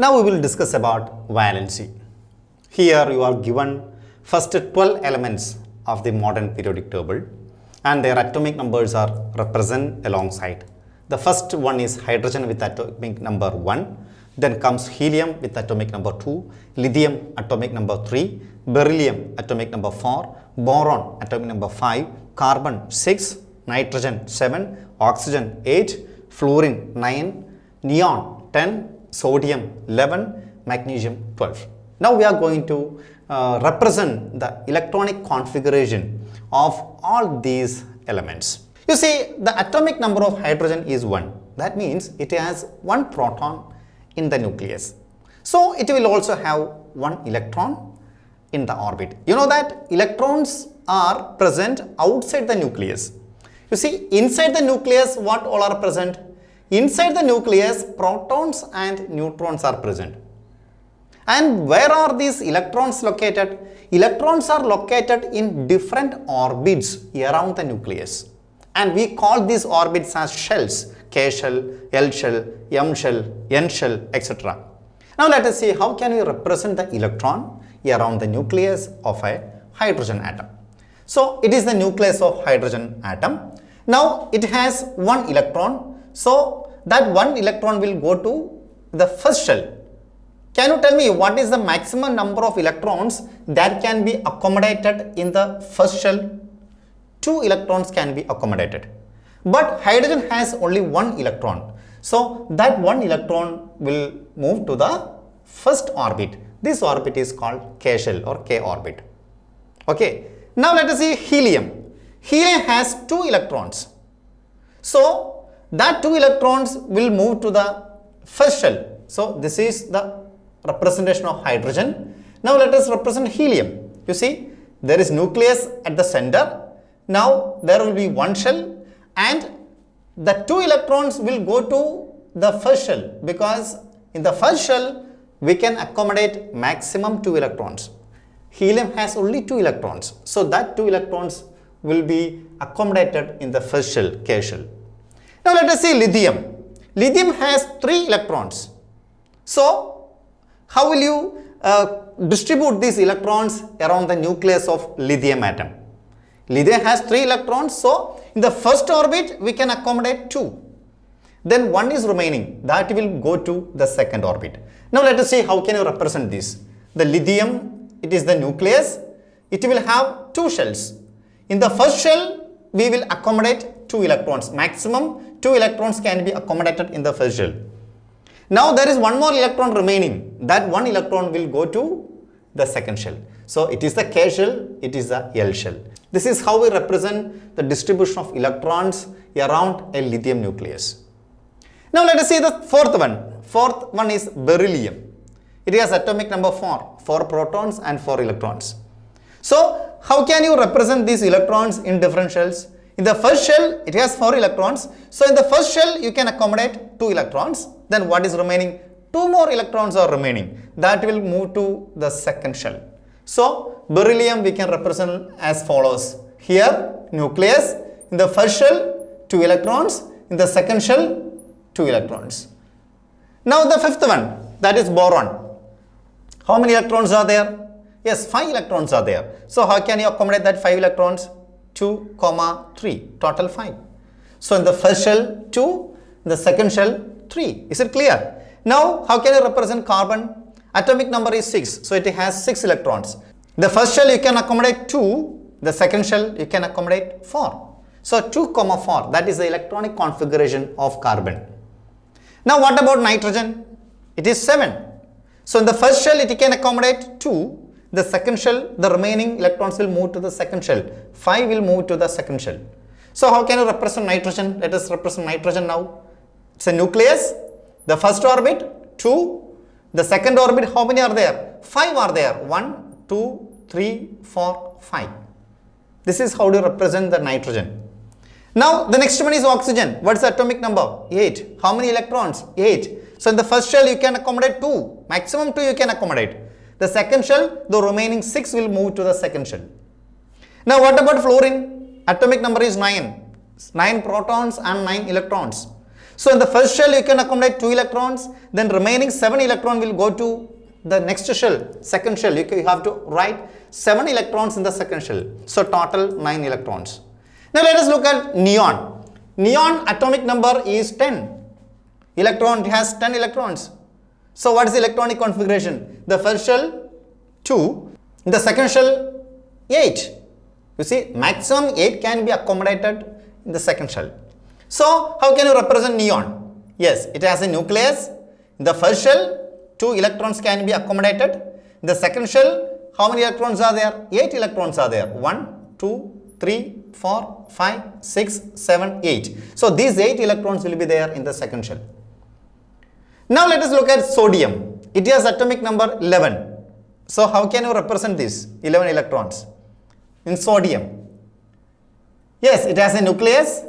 Now we will discuss about valency. Here you are given first 12 elements of the modern periodic table and their atomic numbers are represented alongside. The first one is hydrogen with atomic number 1, then comes helium with atomic number 2, lithium atomic number 3, beryllium atomic number 4, boron atomic number 5, carbon 6, nitrogen 7, oxygen 8, fluorine 9, neon 10, sodium 11, magnesium 12. Now we are going to represent the electronic configuration of all these elements. You see, the atomic number of hydrogen is 1. That means it has 1 proton in the nucleus. So it will also have 1 electron in the orbit. You know that electrons are present outside the nucleus. You see, inside the nucleus what all are present? Inside the nucleus, protons and neutrons are present. And where are these electrons located? Electrons are located in different orbits around the nucleus. And we call these orbits as shells, K shell, L shell, M shell, N shell, etc. Now let us see how can we represent the electron around the nucleus of a hydrogen atom. So it is the nucleus of hydrogen atom. Now it has 1 electron. So that 1 electron will go to the first shell. Can you tell me what is the maximum number of electrons that can be accommodated in the first shell? 2 electrons can be accommodated. But hydrogen has only 1 electron. So that 1 electron will move to the first orbit. This orbit is called K shell or K orbit. Okay. Now let us see helium. Helium has 2 electrons. So that 2 electrons will move to the first shell. So this is the representation of hydrogen. Now let us represent helium. You see, there is nucleus at the center. Now there will be 1 shell and the 2 electrons will go to the first shell, because in the first shell we can accommodate maximum 2 electrons. Helium has only 2 electrons. So that 2 electrons will be accommodated in the first shell, K shell. Now let us see lithium. Lithium has 3 electrons. So how will you distribute these electrons around the nucleus of lithium atom? Lithium has 3 electrons. So in the first orbit we can accommodate 2. Then 1 is remaining. That will go to the second orbit. Now let us see how can you represent this. The lithium, it is the nucleus. It will have 2 shells. In the first shell we will accommodate 2 electrons. Maximum 2 electrons can be accommodated in the first shell. Now there is 1 more electron remaining. That 1 electron will go to the second shell. So it is the K shell, it is the L shell. This is how we represent the distribution of electrons around a lithium nucleus. Now let us see the fourth one. Fourth one is beryllium. It has atomic number 4, 4 protons and 4 electrons. So how can you represent these electrons in different shells? In the first shell it has 4 electrons. So in the first shell you can accommodate 2 electrons. Then what is remaining? 2 more electrons are remaining. That will move to the second shell. So beryllium we can represent as follows. Here nucleus, in the first shell 2 electrons, in the second shell 2 electrons. Now the fifth one, that is boron. How many electrons are there? Yes, 5 electrons are there. So how can you accommodate that 5 electrons? 2, 3, total 5. So in the first shell 2, in the second shell 3. Is it clear? Now how can you represent carbon? Atomic number is 6. So it has 6 electrons. The first shell you can accommodate 2. The second shell you can accommodate 4. So 2, 4. That is the electronic configuration of carbon. Now what about nitrogen? It is 7. So in the first shell it can accommodate 2. The second shell, the remaining electrons will move to the second shell. 5 will move to the second shell. So how can you represent nitrogen? Let us represent nitrogen now. It's a nucleus. The first orbit 2. The second orbit, how many are there? 5 are there. 1, 2, 3, 4, 5. This is how to represent the nitrogen. Now the next one is oxygen. What is the atomic number? 8. How many electrons? 8. So in the first shell you can accommodate 2. Maximum 2 you can accommodate. The second shell, the remaining 6 will move to the second shell. Now what about fluorine? Atomic number is 9. 9 protons and 9 electrons. So in the first shell you can accommodate 2 electrons, then remaining 7 electron will go to the next shell, second shell. You have to write 7 electrons in the second shell. So total 9 electrons. Now let us look at neon. Neon atomic number is 10. Electron has 10 electrons. So what is the electronic configuration? The first shell 2, in the second shell 8. You see, maximum 8 can be accommodated in the second shell. So how can you represent neon? Yes, it has a nucleus. In the first shell 2 electrons can be accommodated. In the second shell, how many electrons are there? 8 electrons are there. 1, 2, 3, 4, 5, 6, 7, 8. So these 8 electrons will be there in the second shell. Now let us look at sodium. It has atomic number 11. So how can you represent this 11 electrons in sodium? Yes, it has a nucleus,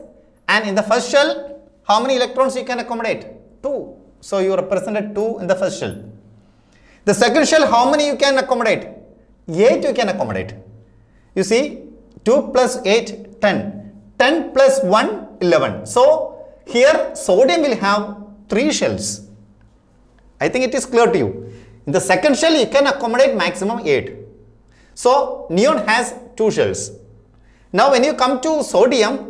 and in the first shell, how many electrons you can accommodate? 2. So you represented 2 in the first shell. The second shell, how many you can accommodate? 8 you can accommodate. You see, 2 plus 8, 10. 10 plus 1, 11. So here sodium will have 3 shells. I think it is clear to you. In the second shell, you can accommodate maximum 8. So neon has 2 shells. Now when you come to sodium,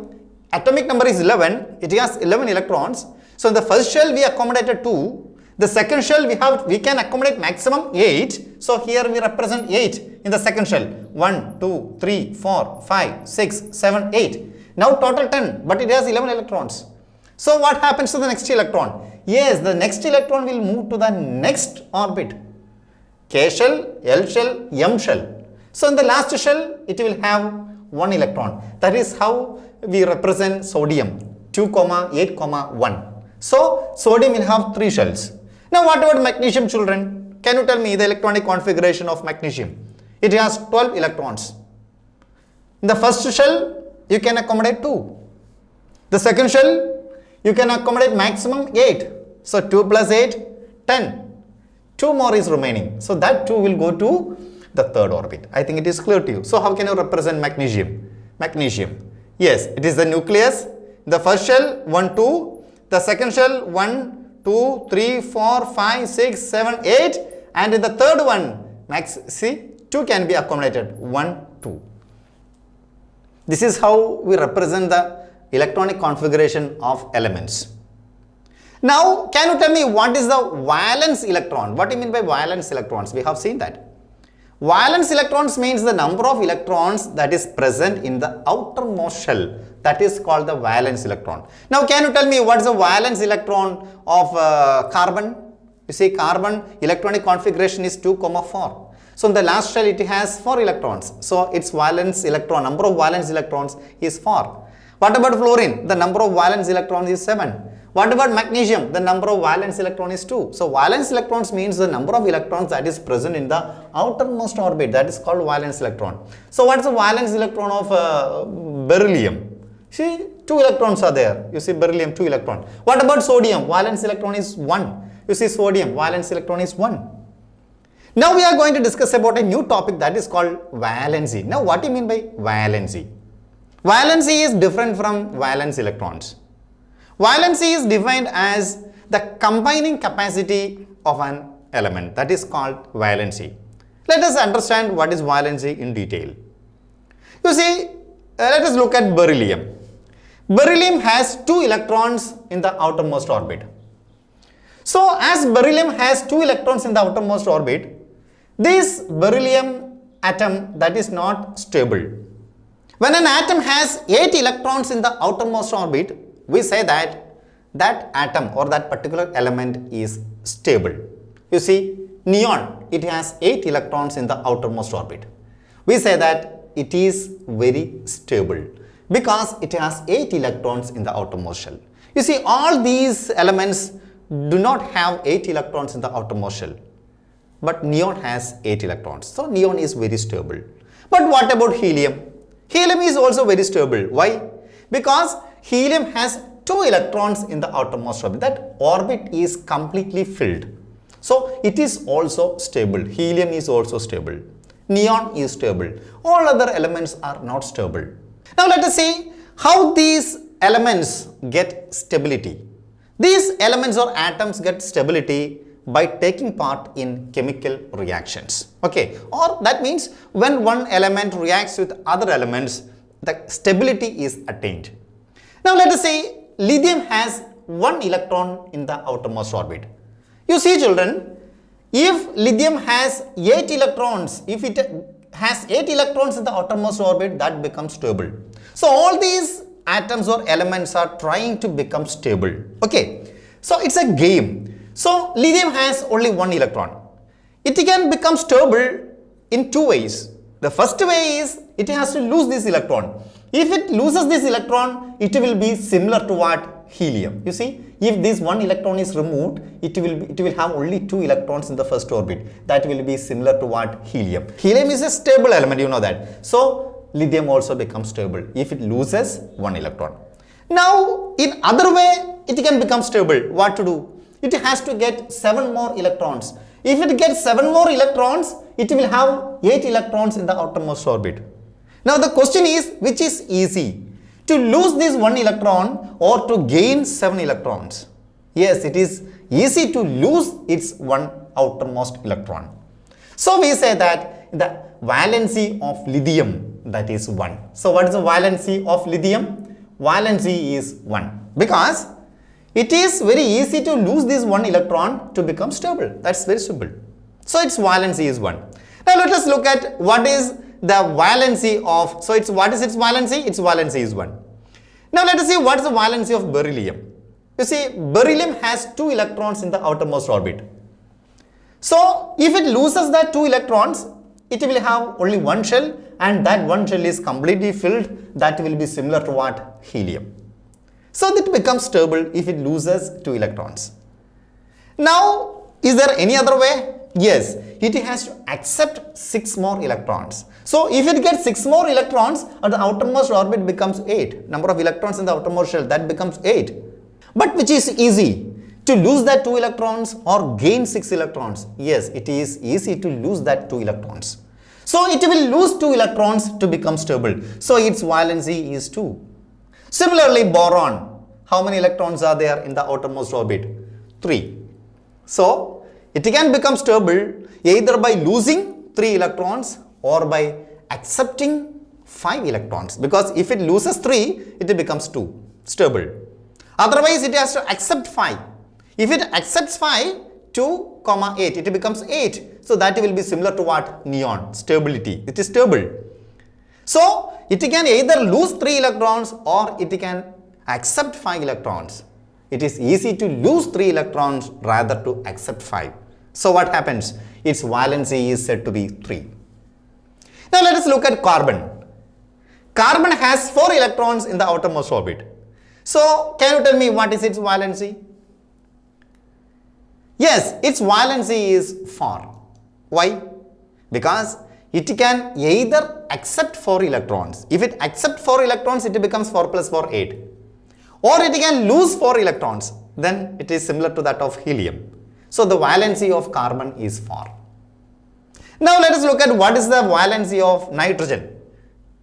atomic number is 11. It has 11 electrons. So in the first shell we accommodated 2. The second shell we can accommodate maximum 8. So here we represent 8 in the second shell. 1, 2, 3, 4, 5, 6, 7, 8. Now total 10, but it has 11 electrons. So what happens to the next electron? Yes, the next electron will move to the next orbit. K shell, L shell, M shell. So in the last shell, it will have 1 electron. That is how we represent sodium, 2, 8, 1. So sodium will have 3 shells. Now what about magnesium, children? Can you tell me the electronic configuration of magnesium? It has 12 electrons. In the first shell, you can accommodate 2. The second shell, you can accommodate maximum 8. So 2 plus 8, 10. 2 more is remaining. So that 2 will go to the third orbit. I think it is clear to you. So how can you represent magnesium? Magnesium. Yes, it is the nucleus. The first shell 1, 2. The second shell 1, 2, 3, 4, 5, 6, 7, 8. And in the third one, 2 can be accommodated. 1, 2. This is how we represent the electronic configuration of elements. Now, can you tell me what is the valence electron? What do you mean by valence electrons? We have seen that. Valence electrons means the number of electrons that is present in the outermost shell. That is called the valence electron. Now, can you tell me what is the valence electron of carbon? You see, carbon electronic configuration is 2, 4. So, in the last shell, it has 4 electrons. So, its valence electron, number of valence electrons is 4. What about fluorine? The number of valence electrons is 7. What about magnesium? The number of valence electron is 2. So valence electrons means the number of electrons that is present in the outermost orbit. That is called valence electron. So what is the valence electron of beryllium? See, 2 electrons are there. You see beryllium, 2 electrons. What about sodium? Valence electron is 1. You see sodium, valence electron is 1. Now we are going to discuss about a new topic that is called valency. Now what do you mean by valency? Valency is different from valence electrons. Valency is defined as the combining capacity of an element. That is called valency. Let us understand what is valency in detail. You see, let us look at beryllium. Beryllium has 2 electrons in the outermost orbit. So, as beryllium has 2 electrons in the outermost orbit, this beryllium atom that is not stable. When an atom has 8 electrons in the outermost orbit, we say that that atom or that particular element is stable. You see, neon, it has 8 electrons in the outermost orbit. We say that it is very stable because it has 8 electrons in the outermost shell. You see, all these elements do not have 8 electrons in the outermost shell, but neon has 8 electrons. So neon is very stable. But what about helium? Helium is also very stable. Why? Because helium has 2 electrons in the outermost orbit. That orbit is completely filled. So it is also stable. Helium is also stable. Neon is stable. All other elements are not stable. Now let us see how these elements get stability. These elements or atoms get stability by taking part in chemical reactions. Okay, or that means when one element reacts with other elements, the stability is attained. Now let us say lithium has one electron in the outermost orbit. You see children, if lithium has 8 electrons, if it has 8 electrons in the outermost orbit, that becomes stable. So all these atoms or elements are trying to become stable. Okay, so it's a game. So lithium has only one electron. It can become stable in two ways. The first way is it has to lose this electron. If it loses this electron, it will be similar to what? Helium. You see, if this one electron is removed, it will have only 2 electrons in the first orbit. That will be similar to what? Helium. Helium is a stable element, you know that. So lithium also becomes stable if it loses one electron. Now, in other way, it can become stable. What to do? It has to get 7 more electrons. If it gets 7 more electrons, it will have 8 electrons in the outermost orbit. Now the question is, which is easy? To lose this 1 electron or to gain 7 electrons? Yes, it is easy to lose its one outermost electron. So we say that the valency of lithium, that is 1. So what is the valency of lithium? Valency is 1 because it is very easy to lose this 1 electron to become stable. That's very simple. So its valency is 1. Now let us look at what is the valency of, so what is its valency? Its valency is 1. Now let us see what is the valency of beryllium. You see, beryllium has 2 electrons in the outermost orbit. So if it loses that 2 electrons, it will have only one shell, and that one shell is completely filled. That will be similar to what? Helium. So it becomes stable if it loses 2 electrons. Now, is there any other way? Yes, it has to accept 6 more electrons. So if it gets 6 more electrons, the outermost orbit becomes 8. Number of electrons in the outermost shell, that becomes 8. But which is easy? To lose that 2 electrons or gain 6 electrons? Yes, it is easy to lose that 2 electrons. So it will lose 2 electrons to become stable. So its valency is 2. Similarly, boron, how many electrons are there in the outermost orbit? 3. So it can become stable either by losing 3 electrons or by accepting 5 electrons, because if it loses 3, it becomes 2, stable. Otherwise, it has to accept 5. If it accepts 5, 2, 8, it becomes 8. So that will be similar to what? Neon, stability. It is stable. So it can either lose 3 electrons or it can accept 5 electrons. It is easy to lose 3 electrons rather to accept 5. So what happens? Its valency is said to be 3. Now let us look at carbon. Carbon has 4 electrons in the outermost orbit. So can you tell me what is its valency? Yes, its valency is 4. Why? Because it can either accept 4 electrons. If it accepts 4 electrons, it becomes 4 plus 4, 8. Or it can lose 4 electrons. Then it is similar to that of helium. So the valency of carbon is 4. Now let us look at what is the valency of nitrogen.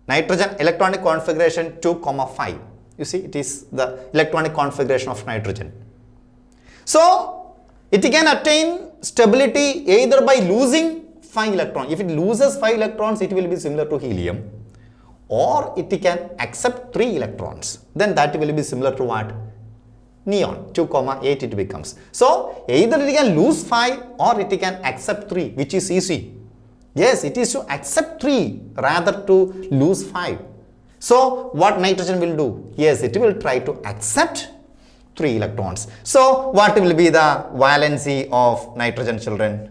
Nitrogen electronic configuration 2, 5. You see, it is the electronic configuration of nitrogen. So it can attain stability either by losing 5 electrons. If it loses 5 electrons, it will be similar to helium. Or it can accept 3 electrons. Then that will be similar to what? Neon, 2, 8 it becomes. So either it can lose 5 or it can accept 3, which is easy. Yes, it is to accept 3 rather to lose 5. So what nitrogen will do? Yes, it will try to accept 3 electrons. So what will be the valency of nitrogen, children?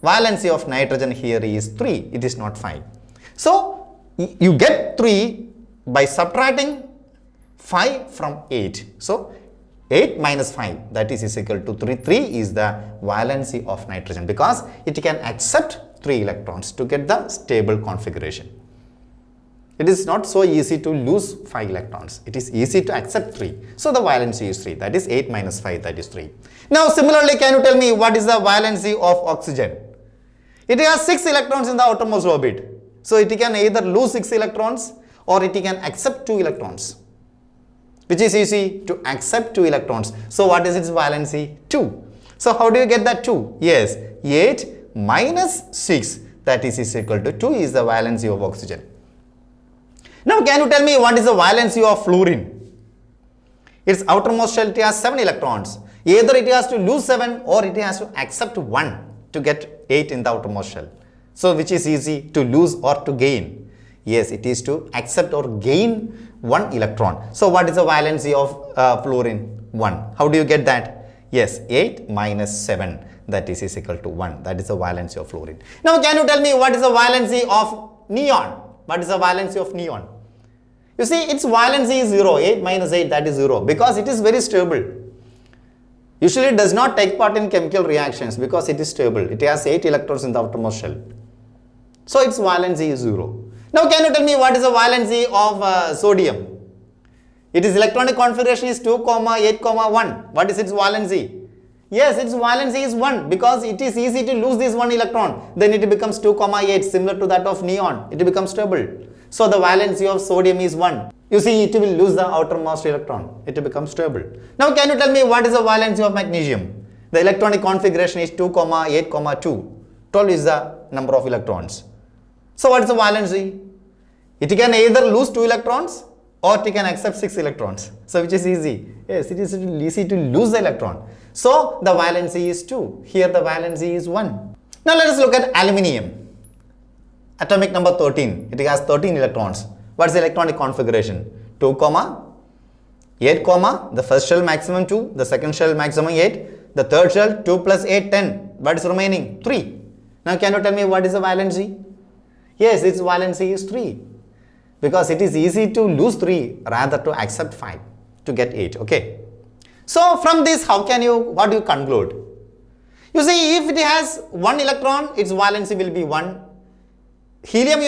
Valency of nitrogen here is 3. It is not 5. So you get 3 by subtracting 5 from 8. So 8 minus 5, that is equal to 3. 3 is the valency of nitrogen because it can accept 3 electrons to get the stable configuration. It is not so easy to lose 5 electrons. It is easy to accept 3. So the valency is 3. That is 8 minus 5, that is 3. Now similarly, can you tell me what is the valency of oxygen? It has 6 electrons in the outermost orbit. So it can either lose 6 electrons or it can accept 2 electrons. which is easy to accept 2 electrons. So what is its valency? 2. So how do you get that 2? Yes, 8 minus 6, that is equal to 2 is the valency of oxygen. Now can you tell me what is the valency of fluorine? Its outermost shell, it has 7 electrons. Either it has to lose 7 or it has to accept 1 to get 8 in the outermost shell. So which is easy, to lose or to gain? Yes, it is to accept or gain 1 electron. So what is the valency of fluorine? 1. How do you get that? Yes, 8 minus 7, that is equal to 1. That is the valency of fluorine. Now can you tell me what is the valency of neon? What is the valency of neon? You see, its valency is 0. 8 minus 8, that is 0, because it is very stable. Usually it does not take part in chemical reactions because it is stable. It has 8 electrons in the outermost shell. So its valency is 0. Now can you tell me what is the valency of sodium? Its electronic configuration is 2, 8, 1. What is its valency? Yes, its valency is 1 because it is easy to lose this 1 electron. Then it becomes 2, 8, similar to that of neon. It becomes stable. So the valency of sodium is 1. You see, it will lose the outermost electron. It becomes stable. Now can you tell me what is the valency of magnesium? The electronic configuration is 2, 8, 2. 12 is the number of electrons. So what is the valency? It can either lose 2 electrons or it can accept 6 electrons. So which is easy? Yes, it is easy to lose the electron. So the valency is 2. Here the valency is 1. Now let us look at aluminium. Atomic number 13. It has 13 electrons. What is the electronic configuration? 2, 8, the first shell maximum 2, the second shell maximum 8, the third shell 2 plus 8, 10. What is remaining? 3. Now can you tell me what is the valency? Yes, its valency is 3. Because it is easy to lose 3 rather to accept 5 to get 8. Okay. So from this, what do you conclude? You see, if it has 1 electron, its valency will be 1. Helium,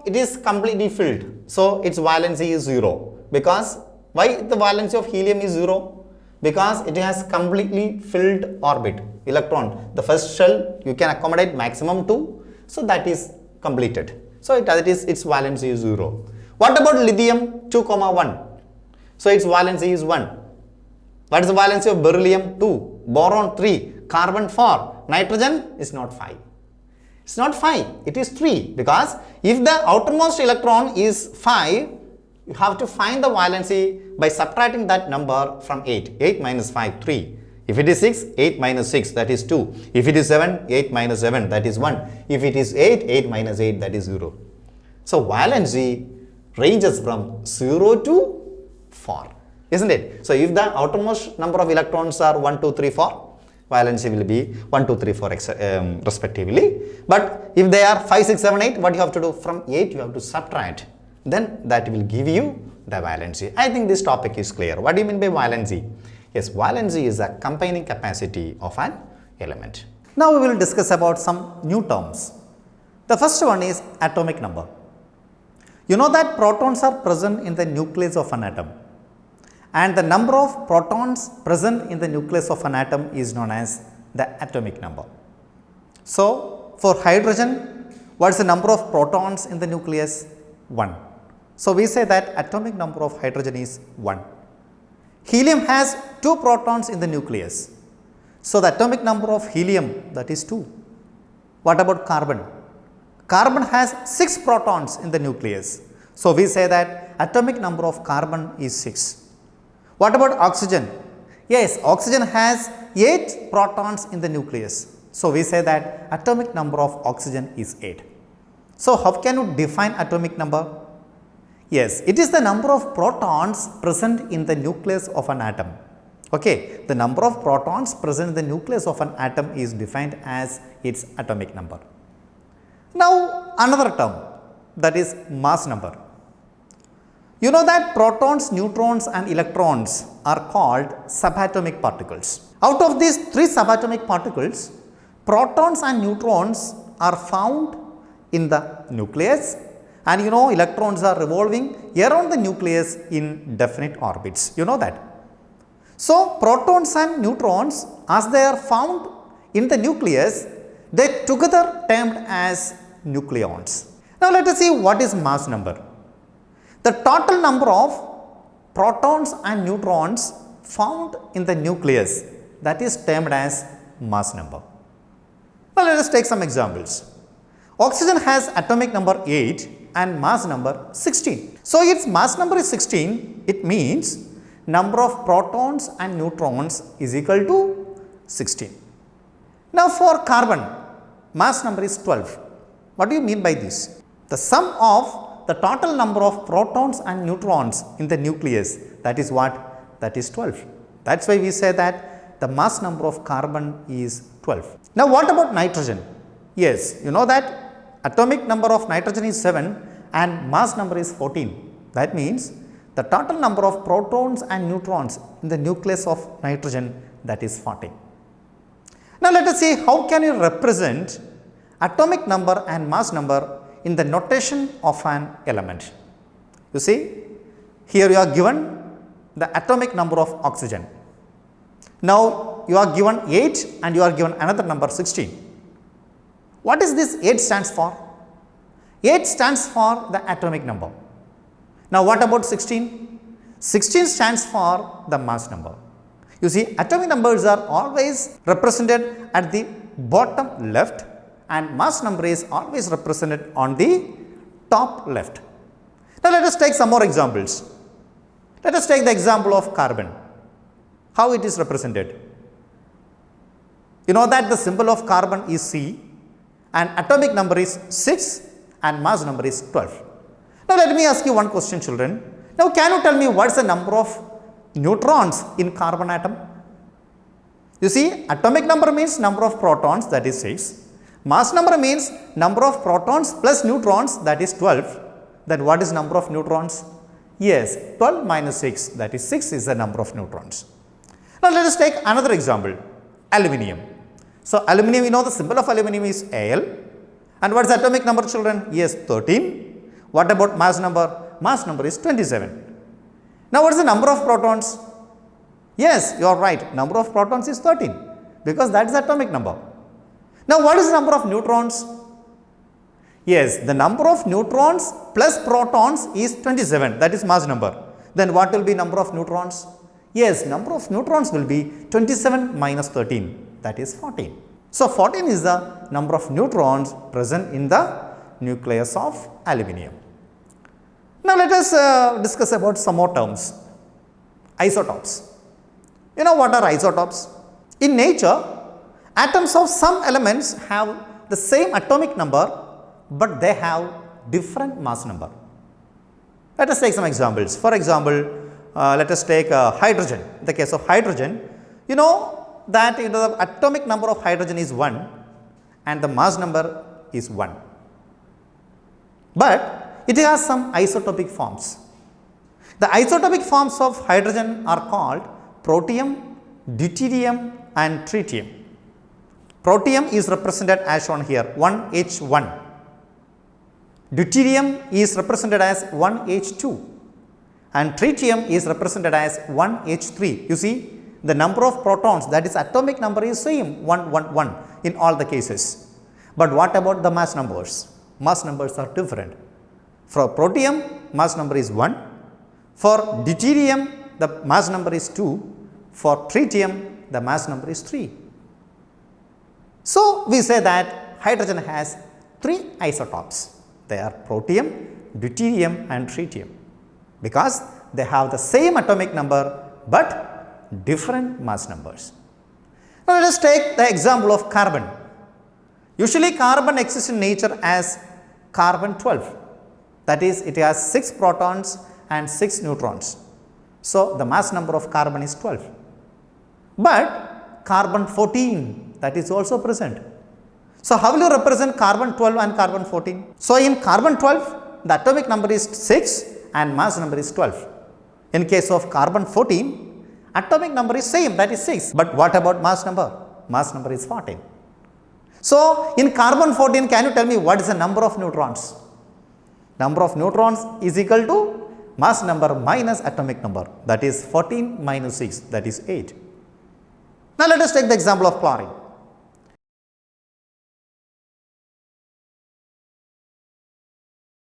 it is completely filled. So its valency is 0. Because why the valency of helium is 0? Because it has completely filled orbit. Electron, the first shell, you can accommodate maximum 2. So that is completed. So its valency is 0. What about lithium? 2, 1. So its valency is 1. What is the valency of beryllium? 2. Boron 3. Carbon 4. Nitrogen is not 5. It's not 5. It is 3. Because if the outermost electron is 5, you have to find the valency by subtracting that number from 8. 8 minus 5, 3. If it is 6, 8 minus 6, that is 2. If it is 7, 8 minus 7, that is 1. If it is 8, 8 minus 8, that is 0. So valency ranges from 0 to 4, isn't it? So if the outermost number of electrons are 1, 2, 3, 4, valency will be 1, 2, 3, 4 respectively. But if they are 5, 6, 7, 8, what you have to do? From 8 you have to subtract. Then that will give you the valency. I think this topic is clear. What do you mean by valency? Yes, valency is a combining capacity of an element. Now we will discuss about some new terms. The first one is atomic number. You know that protons are present in the nucleus of an atom, and the number of protons present in the nucleus of an atom is known as the atomic number. So for hydrogen, what is the number of protons in the nucleus? 1. So we say that atomic number of hydrogen is 1. Helium has 2 protons in the nucleus. So the atomic number of helium, that is 2. What about carbon? Carbon has 6 protons in the nucleus. So we say that atomic number of carbon is 6. What about oxygen? Yes, oxygen has 8 protons in the nucleus. So we say that atomic number of oxygen is 8. So how can you define atomic number? Yes, it is the number of protons present in the nucleus of an atom. Okay, the number of protons present in the nucleus of an atom is defined as its atomic number. Now another term, that is mass number. You know that protons, neutrons and electrons are called subatomic particles. Out of these 3 subatomic particles, protons and neutrons are found in the nucleus, and electrons are revolving around the nucleus in definite orbits. You know that. So protons and neutrons, as they are found in the nucleus, they together termed as nucleons. Now let us see what is mass number. The total number of protons and neutrons found in the nucleus, that is termed as mass number. Now let us take some examples. Oxygen has atomic number 8 and mass number 16. So its mass number is 16, it means number of protons and neutrons is equal to 16. Now for carbon, mass number is 12. What do you mean by this? The sum of the total number of protons and neutrons in the nucleus, that is what? That is 12. That's why we say that the mass number of carbon is 12. Now what about nitrogen? Yes, you know that atomic number of nitrogen is 7 and mass number is 14. That means the total number of protons and neutrons in the nucleus of nitrogen, that is 14. Now let us see how can you represent atomic number and mass number in the notation of an element. You see, here you are given the atomic number of oxygen. Now you are given 8 and you are given another number 16. What is this 8 stands for? 8 stands for the atomic number. Now what about 16? 16 stands for the mass number. You see, atomic numbers are always represented at the bottom left and mass number is always represented on the top left. Now let us take some more examples. Let us take the example of carbon. How it is represented? You know that the symbol of carbon is C and atomic number is 6 and mass number is 12. Now let me ask you one question, children. Now can you tell me what is the number of neutrons in carbon atom? You see, atomic number means number of protons, that is 6. Mass number means number of protons plus neutrons, that is 12. Then what is number of neutrons? Yes, 12 minus 6, that is 6 is the number of neutrons. Now let us take another example, aluminium. So aluminium, you know the symbol of aluminium is Al. And what is atomic number, children? Yes, 13. What about mass number? Mass number is 27. Now what is the number of protons? Yes, you are right, number of protons is 13 because that is the atomic number. Now what is the number of neutrons? Yes, the number of neutrons plus protons is 27, that is mass number. Then what will be number of neutrons? Yes, number of neutrons will be 27 minus 13, that is 14. So 14 is the number of neutrons present in the nucleus of aluminium. Now let us discuss about some more terms. Isotopes. You know what are isotopes? In nature, atoms of some elements have the same atomic number but they have different mass number. Let us take some examples. For example, let us take hydrogen. In the case of hydrogen, you know that the atomic number of hydrogen is 1 and the mass number is 1. But it has some isotopic forms. The isotopic forms of hydrogen are called protium, deuterium and tritium. Protium is represented as shown here, 1H1. Deuterium is represented as 1H2 and tritium is represented as 1H3. You see, the number of protons, that is atomic number, is same 111 in all the cases. But what about the mass numbers? Mass numbers are different. For protium, mass number is 1. For deuterium, the mass number is 2. For tritium, the mass number is 3. So we say that hydrogen has 3 isotopes. They are protium, deuterium and tritium because they have the same atomic number but different mass numbers. Now let us take the example of carbon. Usually carbon exists in nature as carbon 12, that is it has 6 protons and 6 neutrons. So the mass number of carbon is 12. But carbon 14, that is also present. So how will you represent carbon 12 and carbon 14? So in carbon 12, the atomic number is 6 and mass number is 12. In case of carbon 14, atomic number is same, that is 6. But what about mass number? Mass number is 14. So in carbon 14, can you tell me what is the number of neutrons? Number of neutrons is equal to mass number minus atomic number, that is 14 minus 6, that is 8. Now let us take the example of chlorine.